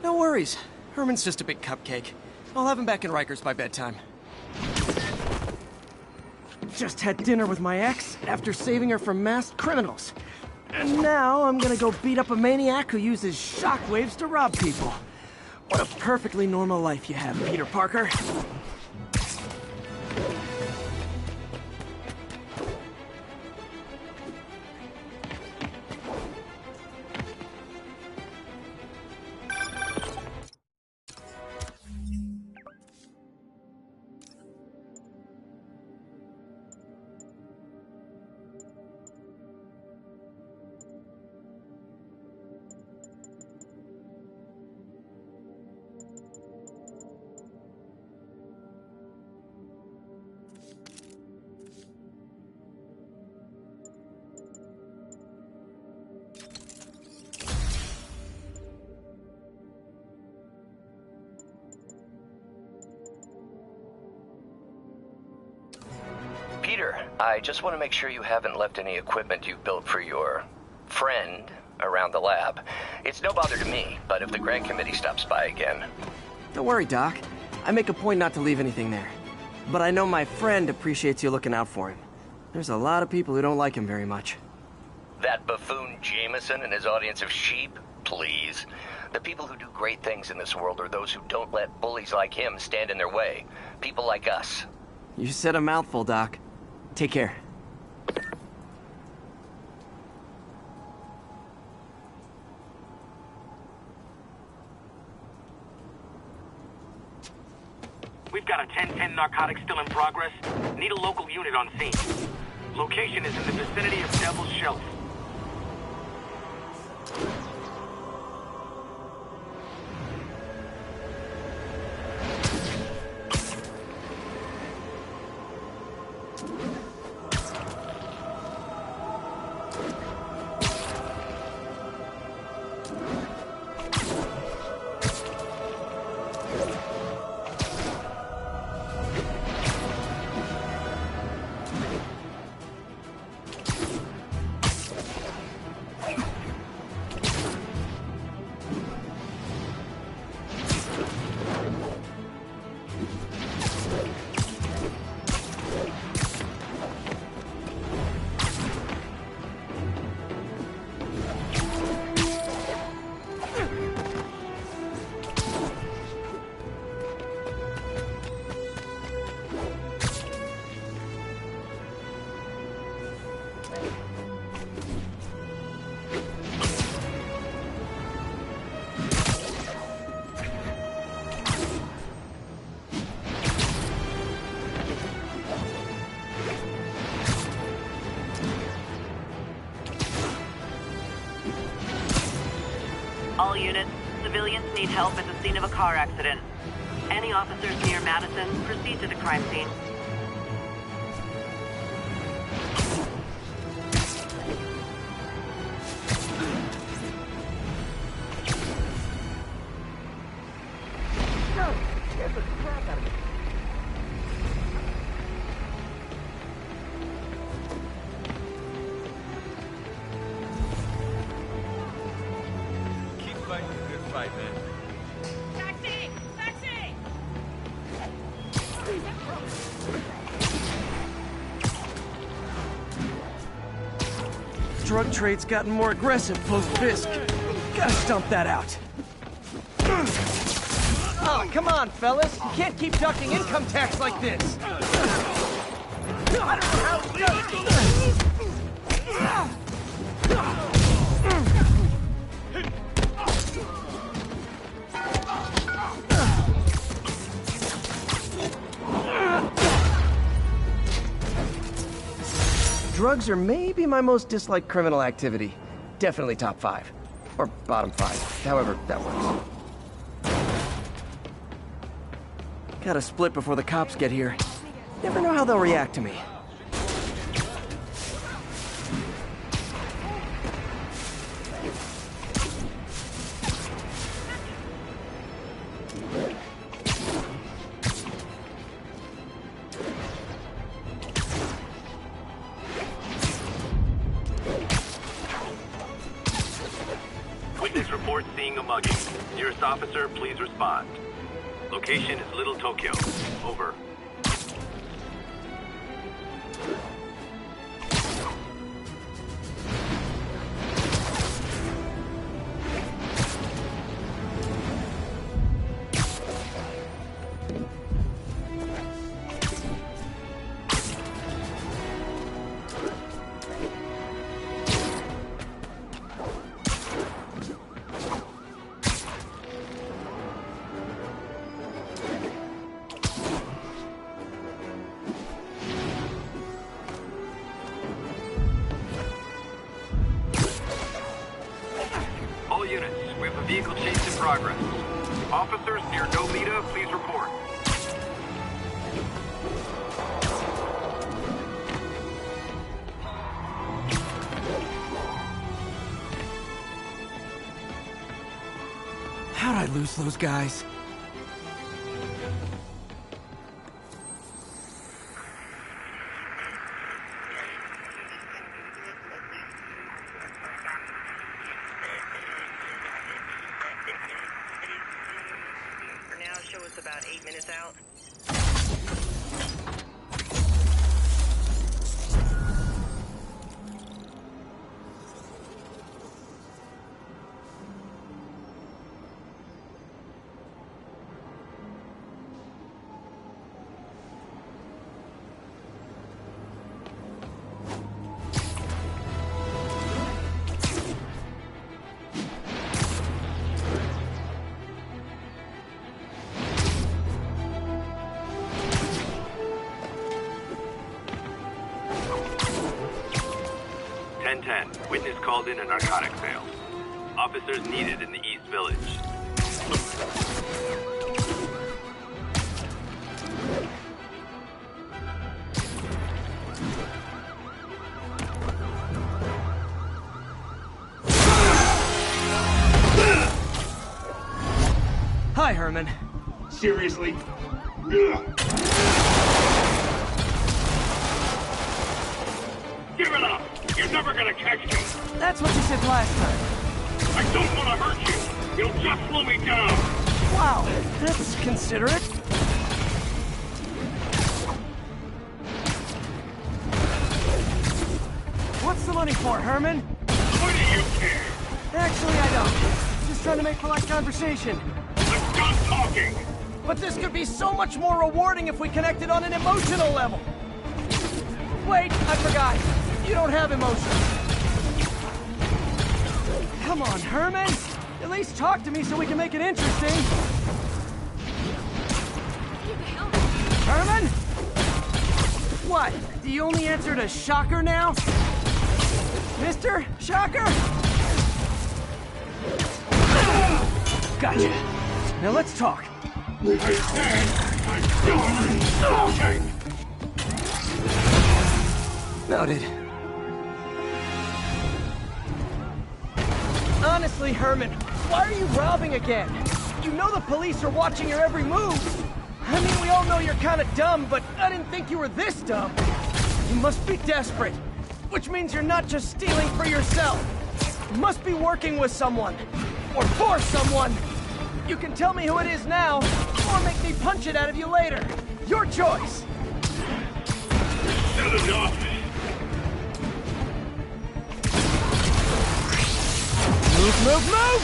No worries. Herman's just a big cupcake. I'll have him back in Rikers by bedtime. Just had dinner with my ex after saving her from masked criminals. And now I'm gonna go beat up a maniac who uses shockwaves to rob people. What a perfectly normal life you have, Peter Parker. Peter, I just want to make sure you haven't left any equipment you've built for your friend around the lab. It's no bother to me, but if the grant committee stops by again... Don't worry, Doc. I make a point not to leave anything there. But I know my friend appreciates you looking out for him. There's a lot of people who don't like him very much. That buffoon Jameson and his audience of sheep? Please. The people who do great things in this world are those who don't let bullies like him stand in their way. People like us. You said a mouthful, Doc. Take care. We've got a 10-10 narcotic still in progress. Need a local unit on scene. Location is in the vicinity of Devil's Shelf. All units, civilians need help at the scene of a car accident. Any officers near Madison, proceed to the crime scene. Drug trade's gotten more aggressive post-Fisk. Gotta stomp that out. Oh, come on, fellas. You can't keep ducking income tax like this. I don't know how it does. Drugs are maybe my most disliked criminal activity. Definitely top 5. Or bottom 5. However that works. Gotta split before the cops get here. Never know how they'll react to me. Witness report seeing a mugging. Nearest officer, please respond. Location is Little Tokyo. Over. All units, we have a vehicle chase in progress. Officers near Nolita, please report. How'd I lose those guys? For now, show us about 8 minutes out. Witness called in a narcotic sale. Officers needed in the East Village. Hi, Herman. Seriously? Give it up! You're never gonna catch me! That's what you said last time. I don't want to hurt you! It'll just slow me down! Wow, that's considerate. What's the money for, Herman? What do you care? Actually, I don't. Just trying to make polite conversation. I'm done talking! But this could be so much more rewarding if we connected on an emotional level. Wait, I forgot. You don't have emotions. Come on, Herman. At least talk to me so we can make it interesting. Herman? What? Do you only answer to Shocker now? Mr. Shocker? Gotcha. Now let's talk. I said I'm done talking! Noted. Honestly, Herman, why are you robbing again? You know the police are watching your every move. I mean, we all know you're kind of dumb, but I didn't think you were this dumb. You must be desperate, which means you're not just stealing for yourself. You must be working with someone, or for someone. You can tell me who it is now, or make me punch it out of you later. Your choice. Not enough! Move, move, move!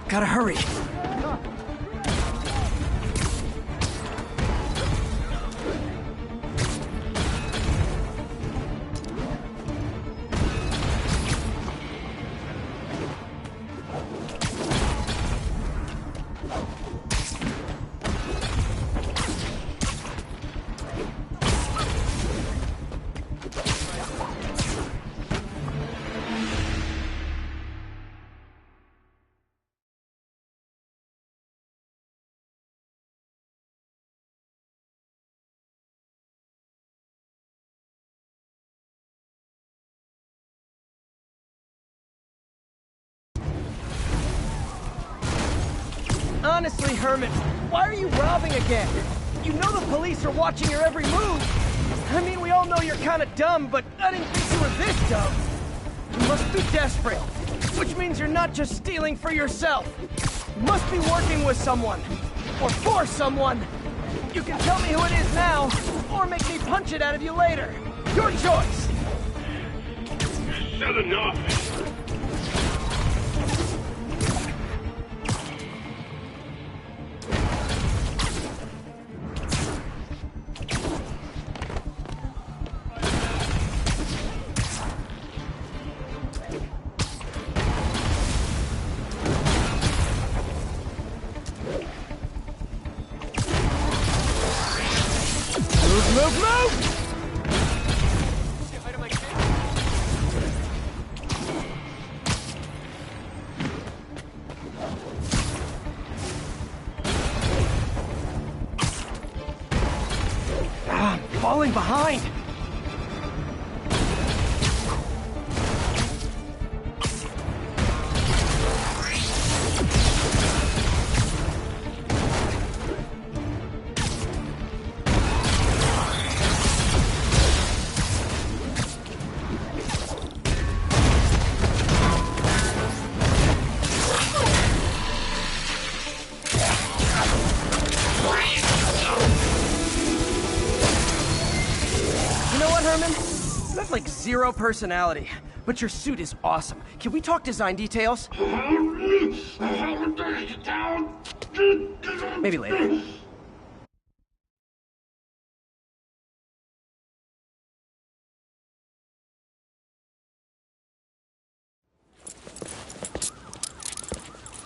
Gotta hurry. Honestly, Herman, why are you robbing again? You know the police are watching your every move. I mean, we all know you're kinda dumb, but I didn't think you were this dumb. You must be desperate, which means you're not just stealing for yourself. You must be working with someone, or for someone. You can tell me who it is now, or make me punch it out of you later. Your choice. Said enough. Move! Ah, I'm falling behind! You have like zero personality, but your suit is awesome. Can we talk design details? Maybe later.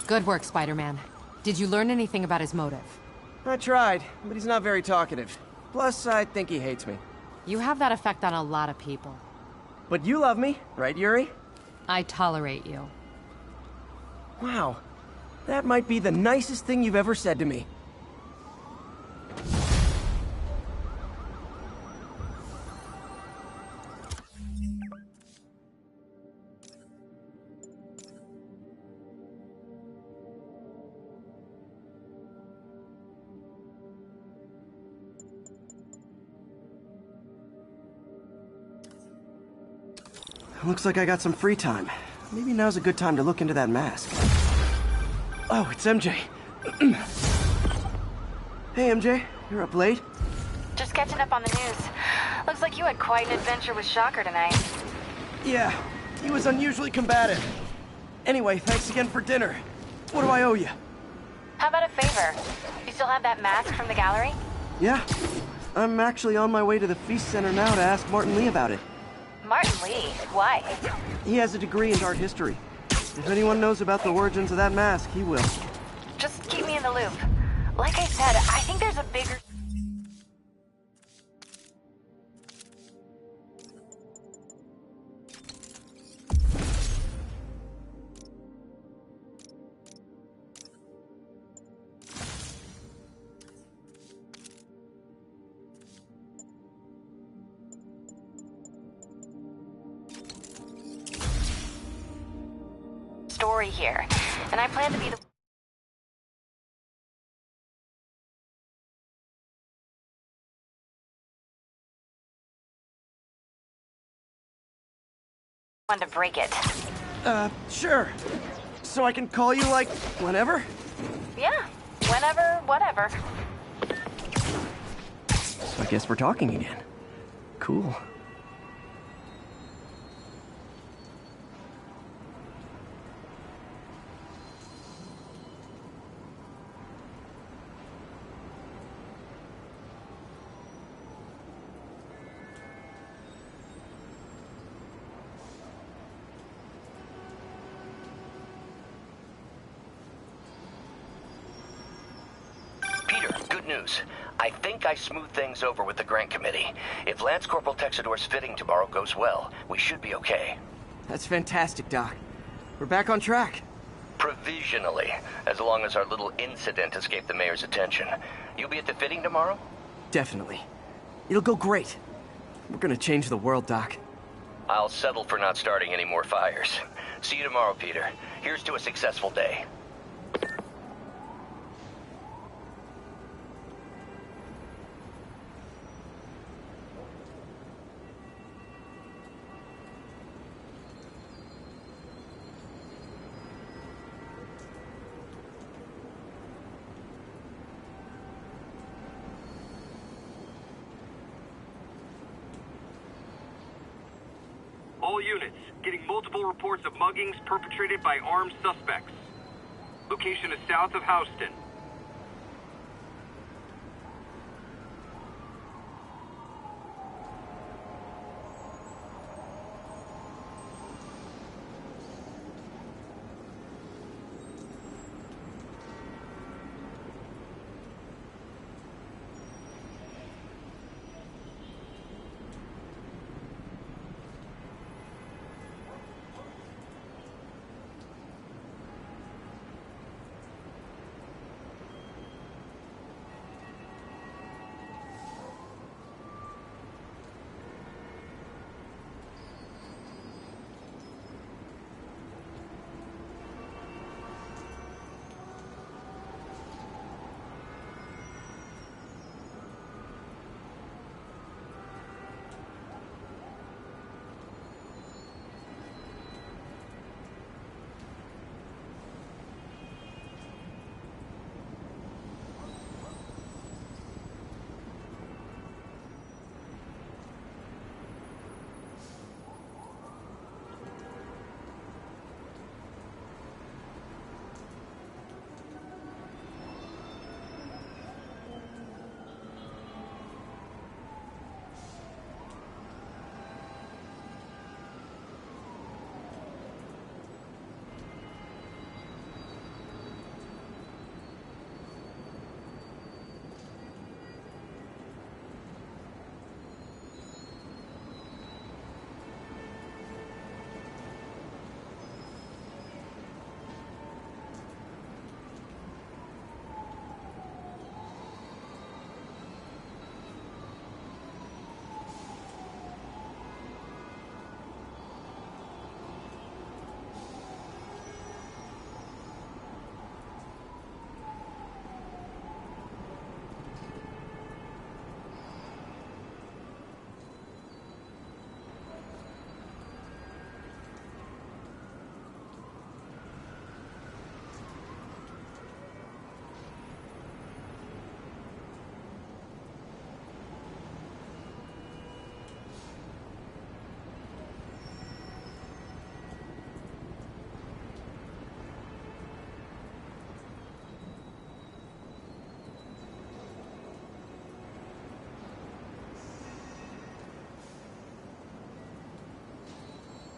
Good work, Spider-Man. Did you learn anything about his motive? I tried, but he's not very talkative. Plus, I think he hates me. You have that effect on a lot of people. But you love me, right, Yuri? I tolerate you. Wow. That might be the nicest thing you've ever said to me. Looks like I got some free time. Maybe now's a good time to look into that mask. Oh, it's MJ. Hey, MJ. You're up late? Just catching up on the news. Looks like you had quite an adventure with Shocker tonight. Yeah, he was unusually combative. Anyway, thanks again for dinner. What do I owe you? How about a favor? You still have that mask from the gallery? Yeah. I'm actually on my way to the Feast Center now to ask Martin Lee about it. Martin Lee? Why? He has a degree in art history. If anyone knows about the origins of that mask, he will. Just keep me in the loop. Like I said, I think there's a bigger... story here, and I plan to be the one to break it. Sure. So I can call you, like, whenever? Yeah, whenever, whatever. So I guess we're talking again. Cool. News. I think I smoothed things over with the grant committee. If Lance Corporal Texador's fitting tomorrow goes well, we should be okay. That's fantastic, Doc. We're back on track. Provisionally, as long as our little incident escaped the mayor's attention. You'll be at the fitting tomorrow? Definitely. It'll go great. We're gonna change the world, Doc. I'll settle for not starting any more fires. See you tomorrow, Peter. Here's to a successful day. All units, getting multiple reports of muggings perpetrated by armed suspects. Location is south of Houston.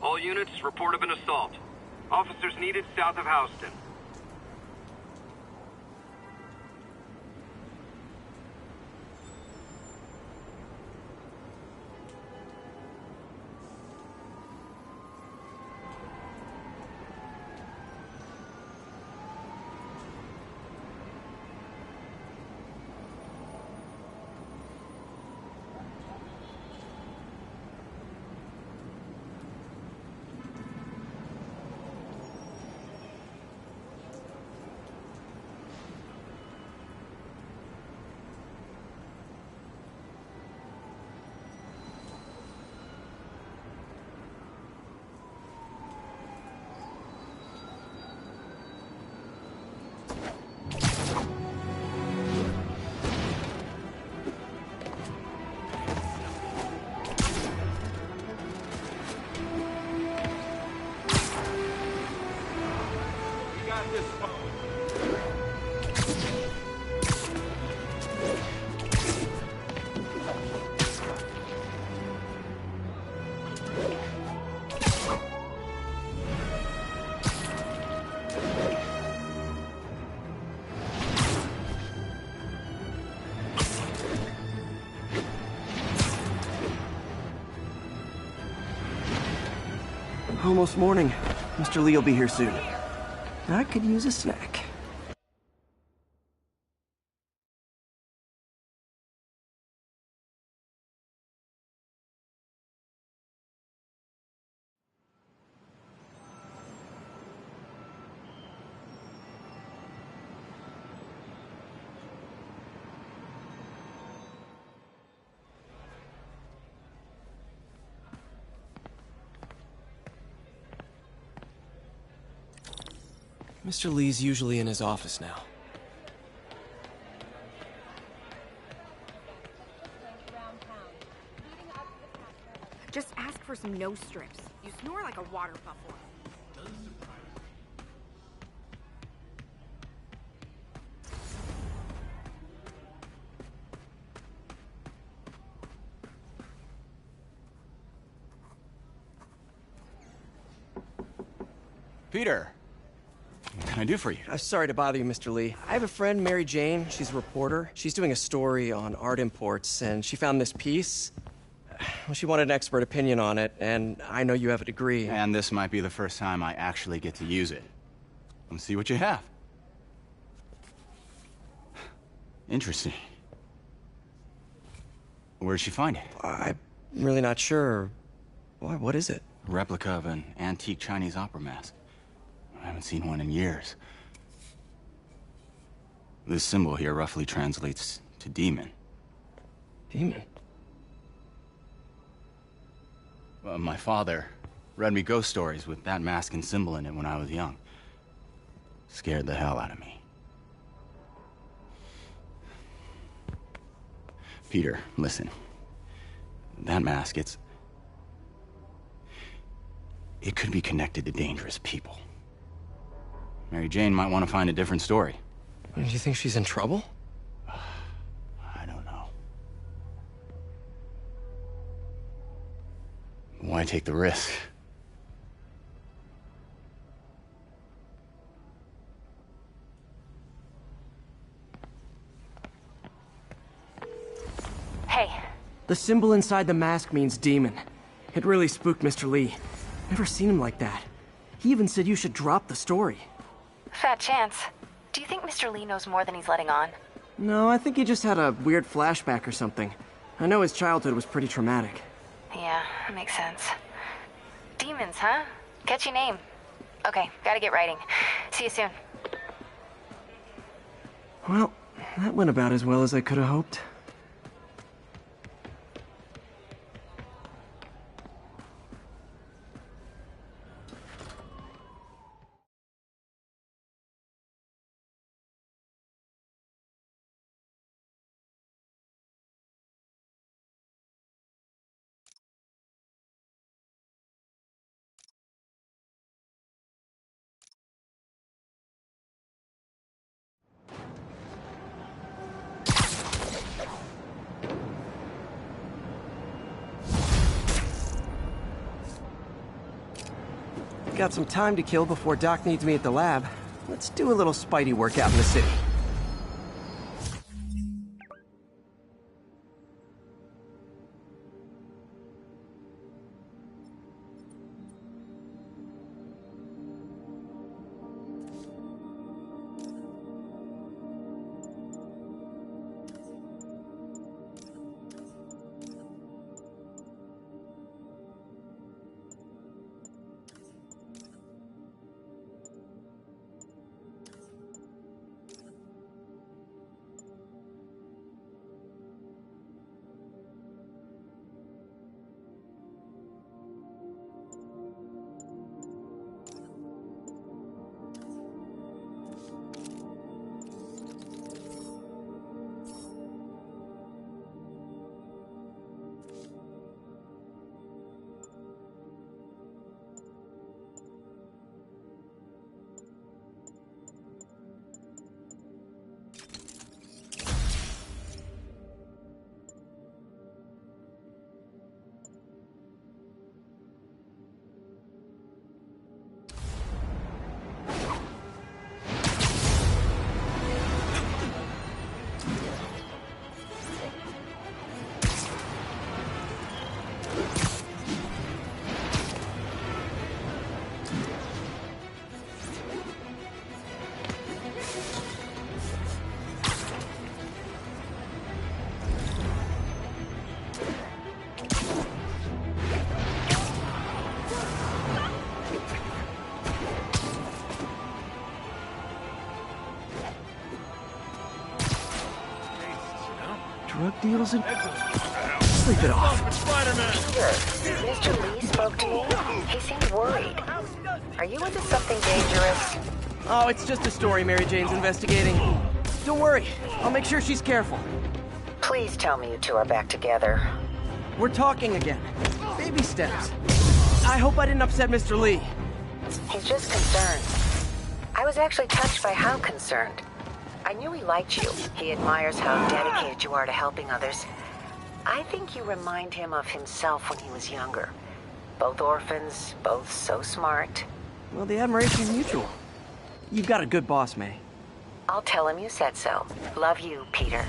All units, report of an assault. Officers needed south of Houston. Almost morning. Mr. Lee will be here soon. I could use a snack. Mr. Lee's usually in his office now. Just ask for some nose strips. You snore like a water buffalo. Peter, what can I do for you? Sorry to bother you, Mr. Lee. I have a friend, Mary Jane. She's a reporter. She's doing a story on art imports, and she found this piece. Well, she wanted an expert opinion on it, and I know you have a degree. And this might be the first time I actually get to use it. Let's see what you have. Interesting. Where'd she find it? I'm really not sure. Why, what is it? A replica of an antique Chinese opera mask. I haven't seen one in years. This symbol here roughly translates to demon. Demon? My father read me ghost stories with that mask and symbol in it when I was young. Scared the hell out of me. Peter, listen. That mask, it could be connected to dangerous people. Mary Jane might want to find a different story. Do you think she's in trouble? I don't know. Why take the risk? Hey. The symbol inside the mask means demon. It really spooked Mr. Lee. Never seen him like that. He even said you should drop the story. Fat chance. Do you think Mr. Lee knows more than he's letting on? No, I think he just had a weird flashback or something. I know his childhood was pretty traumatic. Yeah, makes sense. Demons, huh? Catchy name. Okay, gotta get writing. See you soon. Well, that went about as well as I could have hoped. Got some time to kill before Doc needs me at the lab. Let's do a little Spidey workout in the city. Drug deals and... Sleep it off. Peter, Mr. Lee spoke to me. He seemed worried. Are you into something dangerous? Oh, it's just a story Mary Jane's investigating. Don't worry, I'll make sure she's careful. Please tell me you two are back together. We're talking again. Baby steps. I hope I didn't upset Mr. Lee. He's just concerned. I was actually touched by how concerned. I knew he liked you. He admires how dedicated you are to helping others. I think you remind him of himself when he was younger. Both orphans, both so smart. Well, the admiration's mutual. You've got a good boss, May. I'll tell him you said so. Love you, Peter.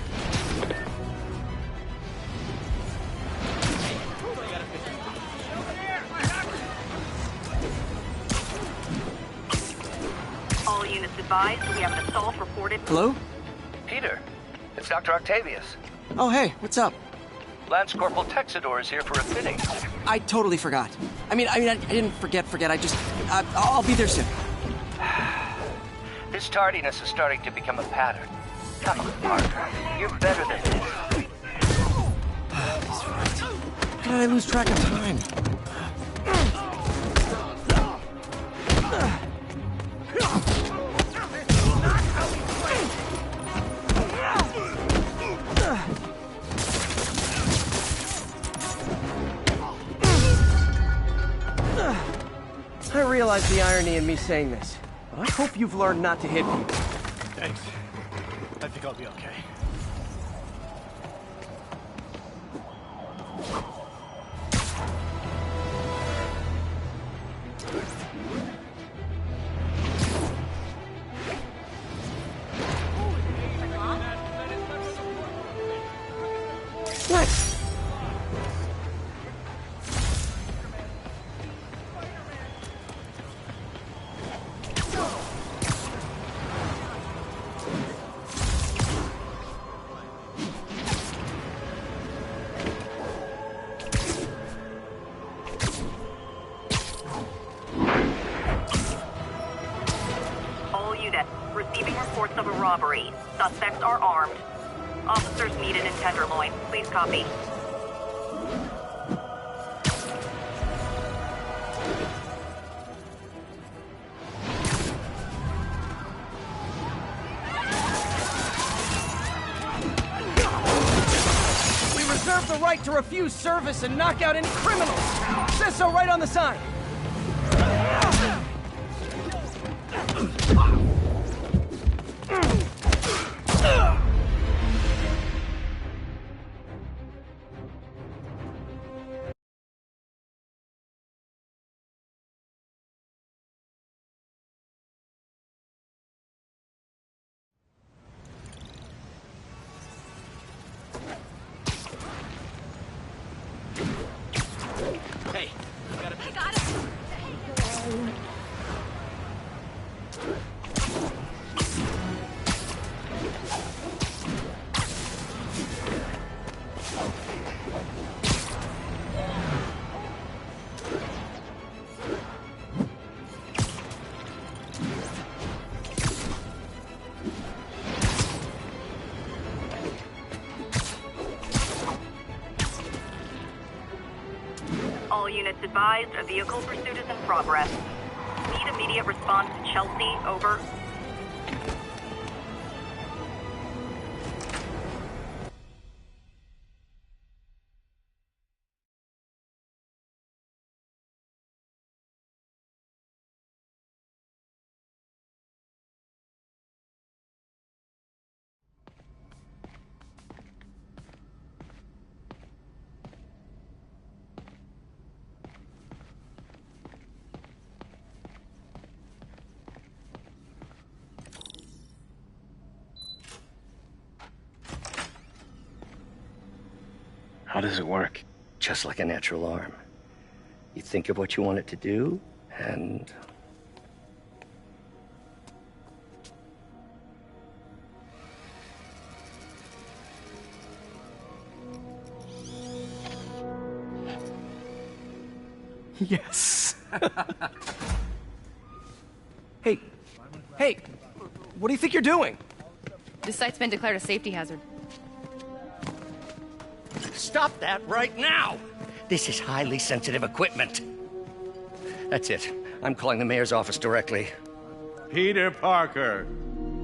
All units advised, we have an assault reported. Hello? Peter, it's Dr. Octavius. Oh, hey, what's up? Lance Corporal Texador is here for a fitting. I totally forgot. I didn't forget. I'll be there soon. This tardiness is starting to become a pattern. Come on, Parker. You're better than this. He's right. How did I lose track of time? I realize the irony in me saying this, but I hope you've learned not to hit people. Thanks. I think I'll be okay. Nice. All units, receiving reports of a robbery. Suspects are armed. Officers needed in Tenderloin. Please copy. We reserve the right to refuse service and knock out any criminals. Says so right on the sign. All units advised, a vehicle pursuit is in progress. Need immediate response to Chelsea, over. How does it work? Just like a natural arm. You think of what you want it to do, and... Yes. Hey, what do you think you're doing? This site's been declared a safety hazard. Stop that right now! This is highly sensitive equipment. That's it. I'm calling the mayor's office directly. Peter Parker,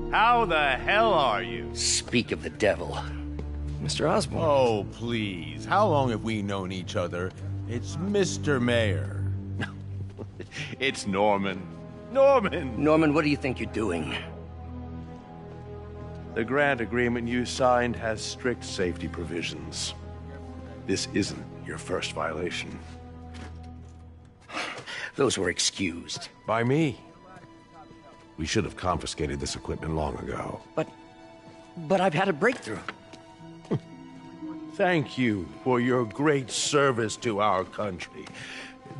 how the hell are you? Speak of the devil. Mr. Osborn. Oh, please. How long have we known each other? It's Mr. Mayor. It's Norman. Norman! Norman, what do you think you're doing? The grant agreement you signed has strict safety provisions. This isn't your first violation. Those were excused. By me. We should have confiscated this equipment long ago. But I've had a breakthrough. Thank you for your great service to our country.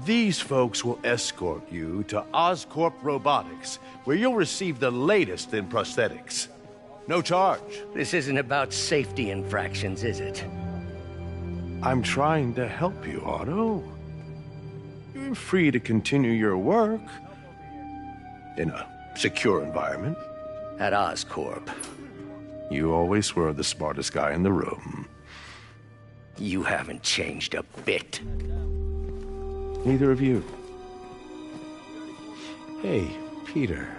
These folks will escort you to Oscorp Robotics, where you'll receive the latest in prosthetics. No charge. This isn't about safety infractions, is it? I'm trying to help you, Otto. You're free to continue your work in a secure environment. At Oscorp. You always were the smartest guy in the room. You haven't changed a bit. Neither of you. Hey, Peter.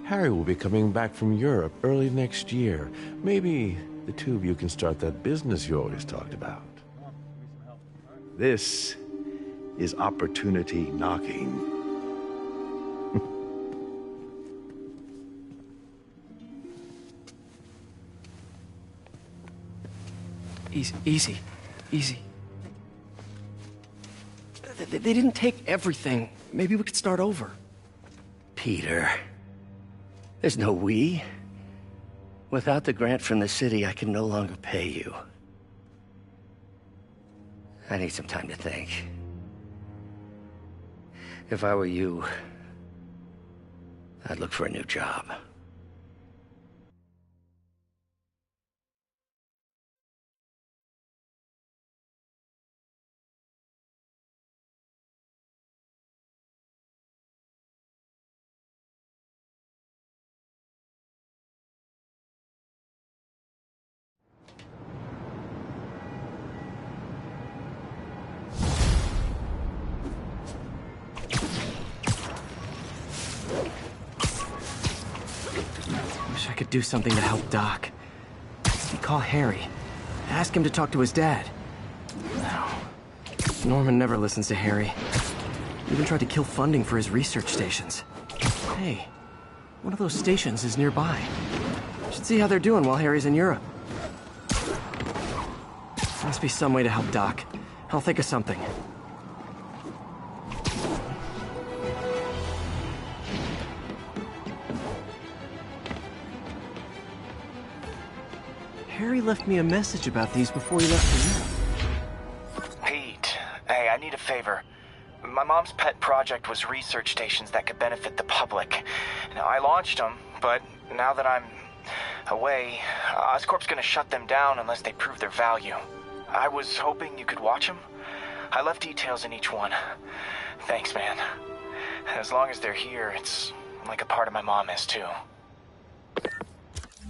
Harry will be coming back from Europe early next year. Maybe the two of you can start that business you always talked about. This is opportunity knocking. Easy. They didn't take everything. Maybe we could start over. Peter. There's no we. Without the grant from the city, I can no longer pay you. I need some time to think. If I were you, I'd look for a new job. I could do something to help Doc. Call Harry. Ask him to talk to his dad. No. Norman never listens to Harry. Even tried to kill funding for his research stations. Hey, one of those stations is nearby. Should see how they're doing while Harry's in Europe. Must be some way to help Doc. I'll think of something. Harry left me a message about these before he left for Europe. Pete, hey, I need a favor. My mom's pet project was research stations that could benefit the public. Now, I launched them, but now that I'm away, Oscorp's gonna shut them down unless they prove their value. I was hoping you could watch them. I left details in each one. Thanks, man. As long as they're here, it's like a part of my mom is, too.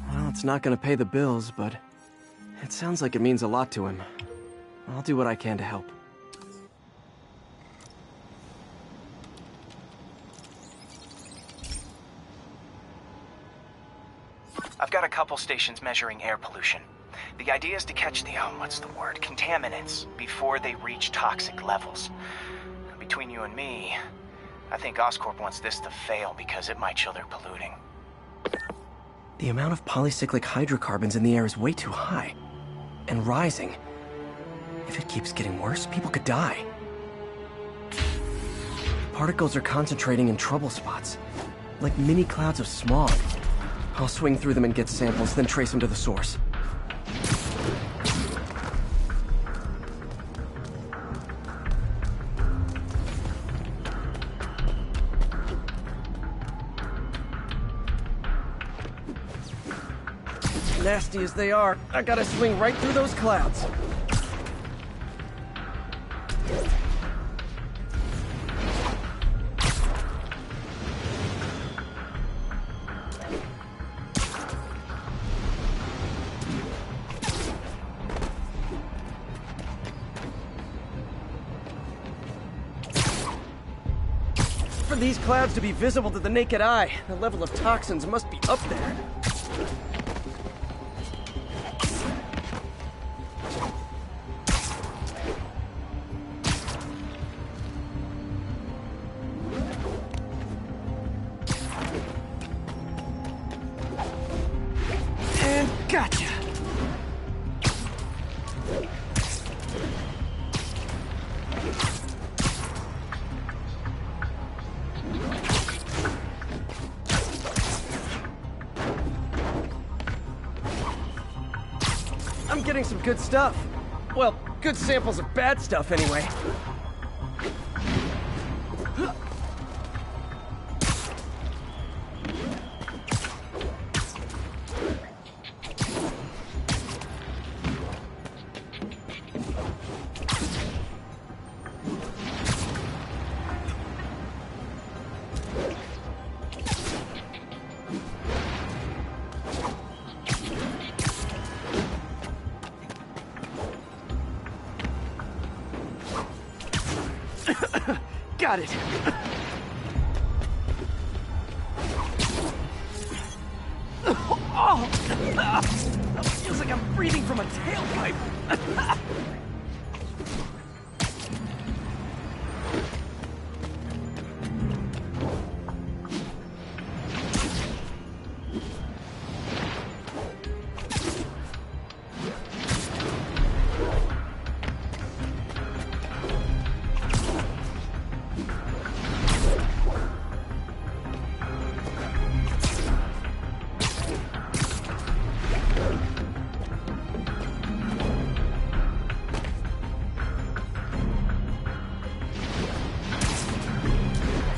Well, it's not gonna pay the bills, but it sounds like it means a lot to him. I'll do what I can to help. I've got a couple stations measuring air pollution. The idea is to catch the, contaminants before they reach toxic levels. Between you and me, I think Oscorp wants this to fail because it might show they're polluting. The amount of polycyclic hydrocarbons in the air is way too high. And rising. If it keeps getting worse, people could die. Particles are concentrating in trouble spots, like mini clouds of smog. I'll swing through them and get samples, then trace them to the source. Nasty as they are, I gotta swing right through those clouds. For these clouds to be visible to the naked eye, the level of toxins must be up there. getting some good stuff. Well, good samples of bad stuff, anyway. Got it. Oh! Feels like I'm breathing from a tailpipe.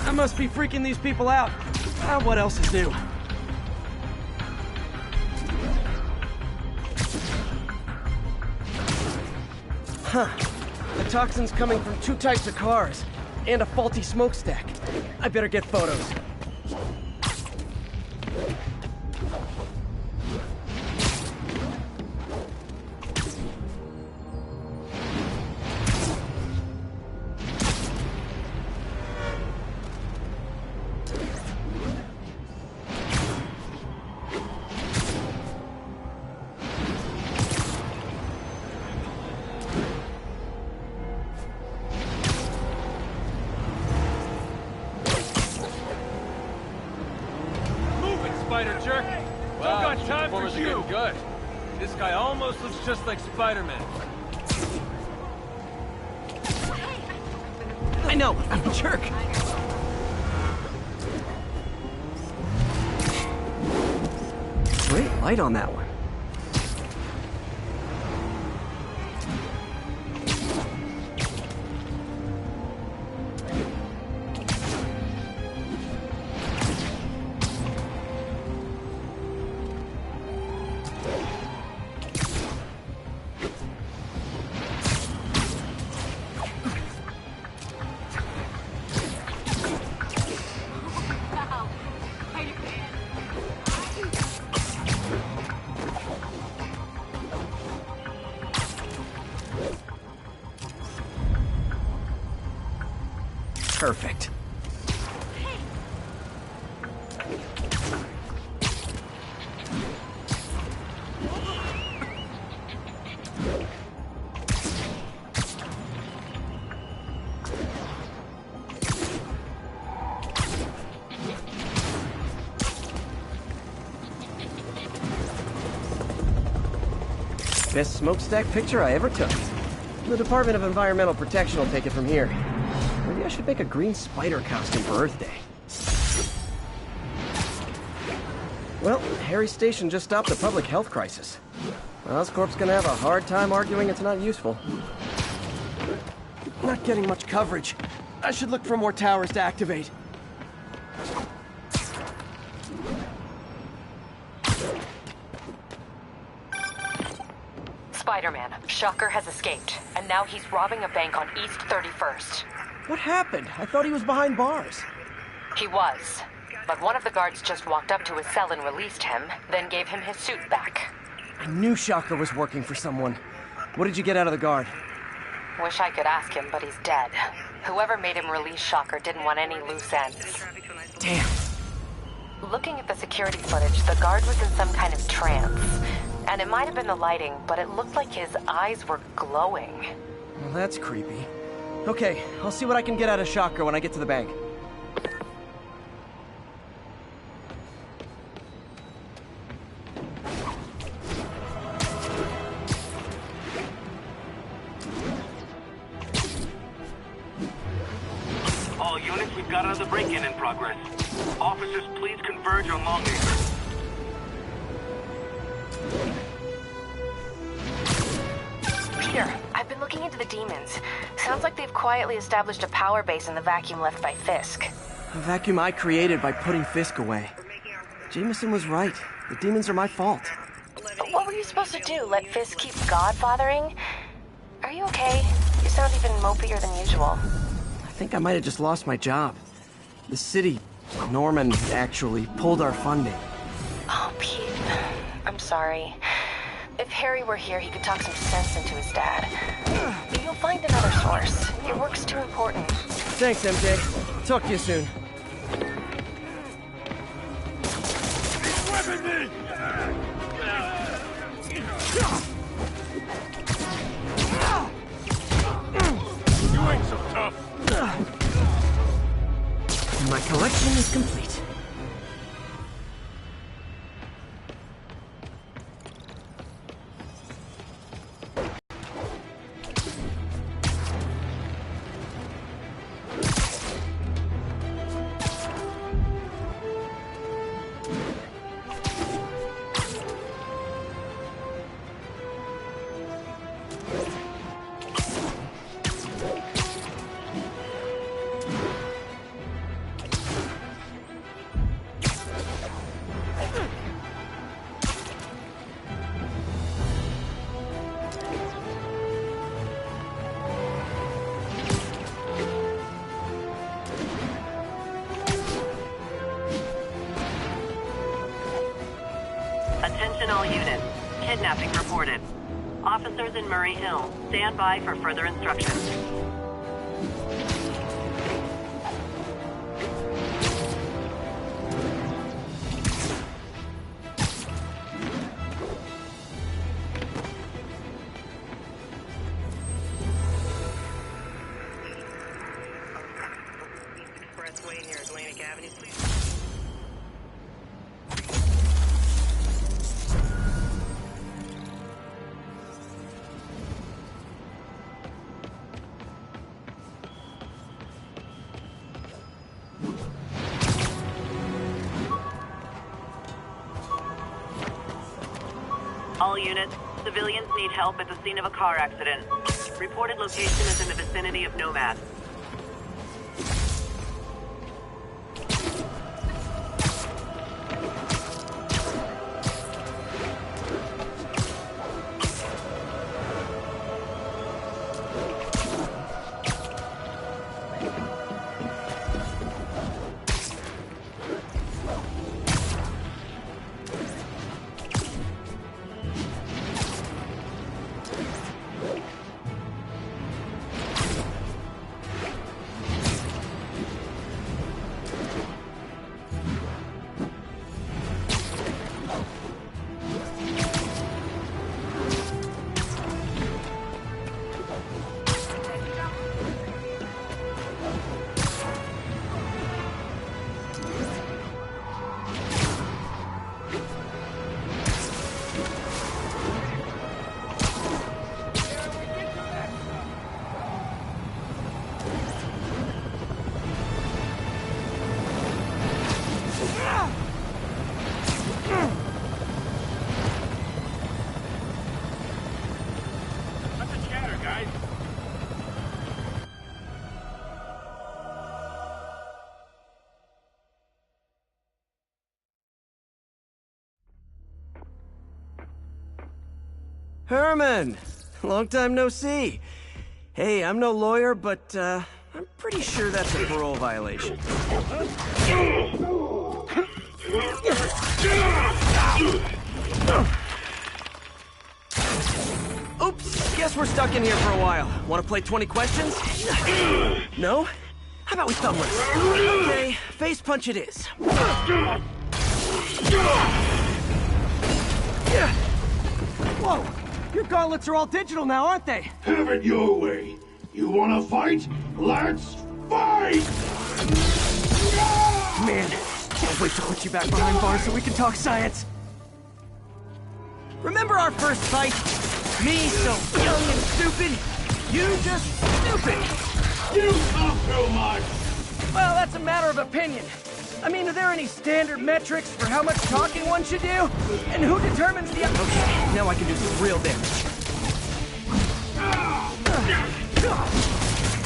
I must be freaking these people out. What else is new? Huh. The toxin's coming from 2 types of cars, and a faulty smokestack. I better get photos. Spider jerk. Wow, don't got time for you. Good. This guy almost looks just like Spider-Man. I know, I'm a jerk. Great light on that one. Perfect. Best smokestack picture I ever took. The Department of Environmental Protection will take it from here. Maybe I should make a green spider costume for Earth Day. Well, Harry's station just stopped a public health crisis. Oscorp's gonna have a hard time arguing it's not useful. Not getting much coverage. I should look for more towers to activate. Spider-Man, Shocker has escaped, and now he's robbing a bank on East 31st. What happened? I thought he was behind bars. He was, but one of the guards just walked up to his cell and released him, then gave him his suit back. I knew Shocker was working for someone. What did you get out of the guard? Wish I could ask him, but he's dead. Whoever made him release Shocker didn't want any loose ends. Damn. Looking at the security footage, the guard was in some kind of trance. And it might have been the lighting, but it looked like his eyes were glowing. Well, that's creepy. Okay, I'll see what I can get out of Shocker when I get to the bank. All units, we've got another break-in in progress. Officers, please converge on Longacre. Peter, I've been looking into the demons. Sounds like they've quietly established a power base in the vacuum left by Fisk. A vacuum I created by putting Fisk away. Jameson was right. The demons are my fault. What were you supposed to do? Let Fisk keep godfathering? Are you okay? You sound even mopier than usual. I think I might have just lost my job. The city, Norman, actually pulled our funding. Oh, Pete. I'm sorry. If Harry were here, he could talk some sense into his dad. You'll find another source. Your work's too important. Thanks, MJ. Talk to you soon. You ain't so tough. My collection is complete. Attention all units. Kidnapping reported. Officers in Murray Hill, stand by for further instructions. Expressway near Atlantic Avenue, please. All units, civilians need help at the scene of a car accident. Reported location is in the vicinity of Nomad. Herman! Long time no see. Hey, I'm no lawyer, but, I'm pretty sure that's a parole violation. Oops, guess we're stuck in here for a while. Want to play 20 questions? No? How about we thumb wrestle? Okay, face punch it is. Whoa! Your gauntlets are all digital now, aren't they? Have it your way. You wanna fight? Let's fight! Man, can't wait to put you back behind bars so we can talk science. Remember our first fight? Me so young and stupid, you just stupid. You talk too much. Well, that's a matter of opinion. I mean, are there any standard metrics for how much talking one should do? And who determines the... Okay, now I can do some real damage.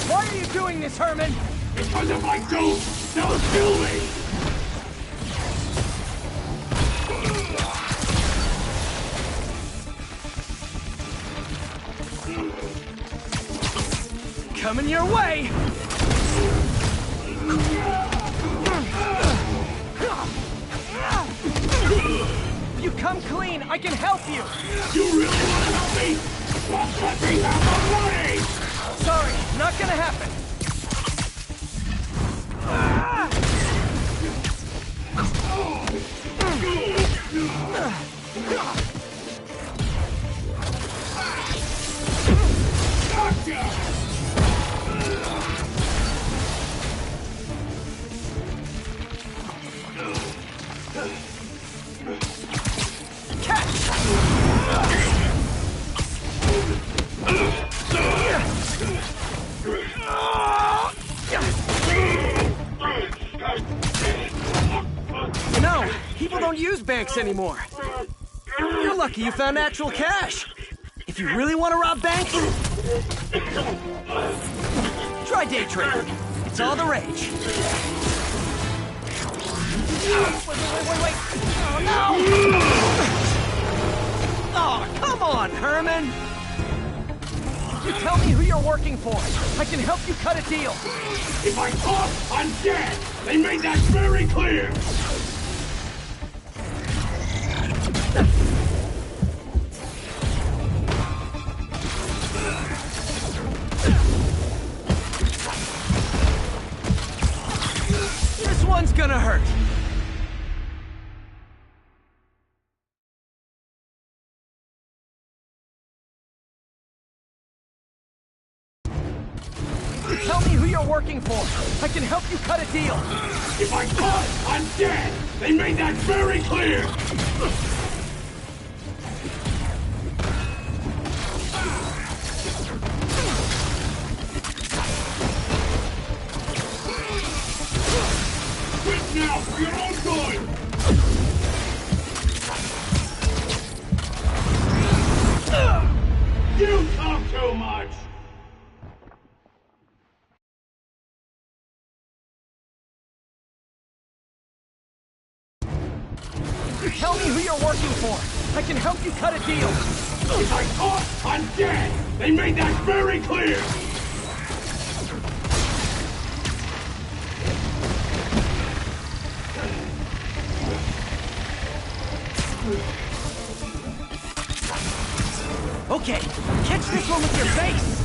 Why are you doing this, Herman? Because if I don't, they'll kill me! Coming your way! If you come clean, I can help you! You really want to help me? Well, let me have the money! Sorry, not gonna happen. You know, people don't use banks anymore. You're lucky you found actual cash. If you really want to rob banks, try day trading. It's all the rage. Wait. Oh, no! Oh, come on, Herman! You tell me who you're working for. I can help you cut a deal. If I talk, I'm dead! They made that very clear! This one's gonna hurt. Tell me who you're working for. I can help you cut a deal. If I talk, I'm dead! They made that very clear! Quit now for your own good! You talk too much! Tell me who you're working for. I can help you cut a deal. If I talk, I'm dead! They made that very clear! Okay, catch this one with your face!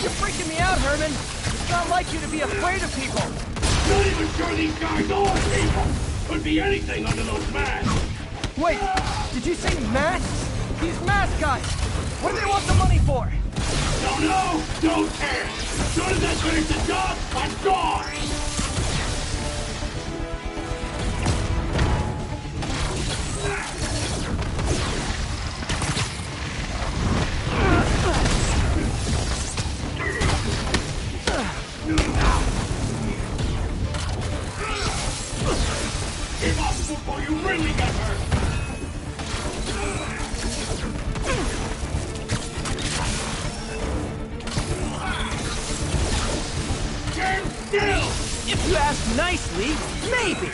You're freaking me out, Herman. It's not like you to be afraid of people. Not even sure these guys are people! Could be anything under those masks! Wait, did you say masks? These mask guys! What do they want the money for? Don't know, don't care! As soon as I finish the job, I'm gone! Give up before you really get hurt! Stand still! If you ask nicely, maybe.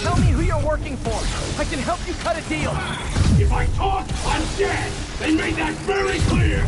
Tell me who you're working for. I can help you cut a deal. If I talk, I'm dead! They made that very clear!